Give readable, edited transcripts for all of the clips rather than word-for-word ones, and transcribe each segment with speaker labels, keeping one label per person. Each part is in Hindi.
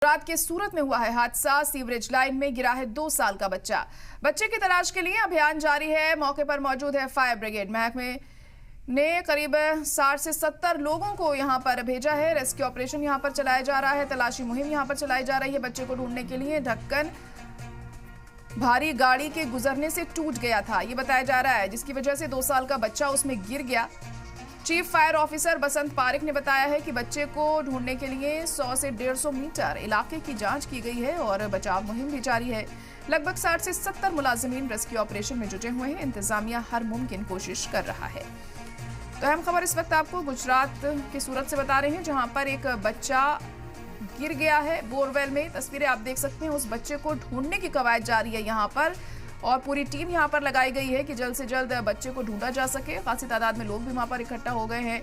Speaker 1: रात के सूरत में हुआ है हादसा। सीवरेज लाइन में गिरा है 2 साल का बच्चा। बच्चे की तलाश के लिए अभियान जारी है। मौके पर मौजूद है फायर ब्रिगेड। महकमे ने करीब 60 से 70 लोगों को यहां पर भेजा है। रेस्क्यू ऑपरेशन यहां पर चलाया जा रहा है। तलाशी मुहिम यहां पर चलाई जा रही है। बच्चे को ढूंढने के लिए ढक्कन भारी गाड़ी के गुजरने से टूट गया था, ये बताया जा रहा है, जिसकी वजह से 2 साल का बच्चा उसमें गिर गया। चीफ फायर ऑफिसर बसंत पारिक ने बताया है कि बच्चे को ढूंढने के लिए 100 से 150 मीटर इलाके की जांच की गई है और बचाव मुहिम भी जारी है। लगभग 60 से 70 मुलाजिमीन रेस्क्यू ऑपरेशन में जुटे हुए हैं। इंतजामिया हर मुमकिन कोशिश कर रहा है। तो अहम खबर इस वक्त आपको गुजरात के सूरत से बता रहे हैं, जहां पर एक बच्चा गिर गया है बोरवेल में। तस्वीरें आप देख सकते हैं। उस बच्चे को ढूंढने की कवायद जारी है यहां पर और पूरी टीम यहां पर लगाई गई है कि जल्द से जल्द बच्चे को ढूंढा जा सके। खासी तादाद में लोग भी वहां पर इकट्ठा हो गए हैं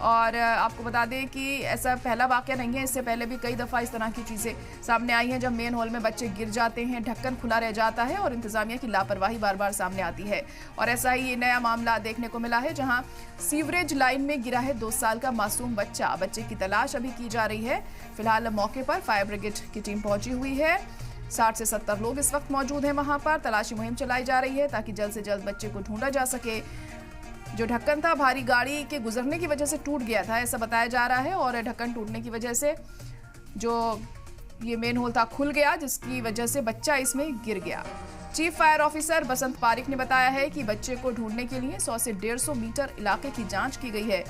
Speaker 1: और आपको बता दें कि ऐसा पहला वाकया नहीं है। इससे पहले भी कई दफ़ा इस तरह की चीज़ें सामने आई हैं, जब मेन हॉल में बच्चे गिर जाते हैं, ढक्कन खुला रह जाता है और इंतजामिया की लापरवाही बार बार सामने आती है। और ऐसा ही नया मामला देखने को मिला है, जहां सीवरेज लाइन में गिरा है 2 साल का मासूम बच्चा। बच्चे की तलाश अभी की जा रही है। फिलहाल मौके पर फायर ब्रिगेड की टीम पहुंची हुई है। 60 से 70 लोग इस वक्त मौजूद हैं वहां पर। तलाशी मुहिम चलाई जा रही है ताकि जल्द से जल्द बच्चे को ढूंढा जा सके। जो ढक्कन था भारी गाड़ी के गुजरने की वजह से टूट गया था, ऐसा बताया जा रहा है और ढक्कन टूटने की वजह से जो ये मेन होल था खुल गया, जिसकी वजह से बच्चा इसमें गिर गया। चीफ फायर ऑफिसर बसंत पारिक ने बताया है कि बच्चे को ढूंढने के लिए 100 से 150 मीटर इलाके की जांच की गई है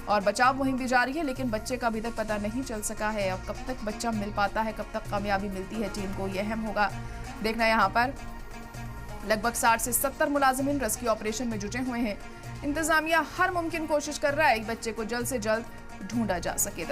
Speaker 1: और बचाव मुहिम भी जारी है, लेकिन बच्चे का अभी तक पता नहीं चल सका है। अब कब तक बच्चा मिल पाता है, कब तक कामयाबी मिलती है टीम को, यह अहम होगा देखना। यहाँ पर लगभग 60 से 70 मुलाजिमीन रेस्क्यू ऑपरेशन में जुटे हुए हैं। इंतजामिया हर मुमकिन कोशिश कर रहा है कि बच्चे को जल्द से जल्द ढूंढा जा सके।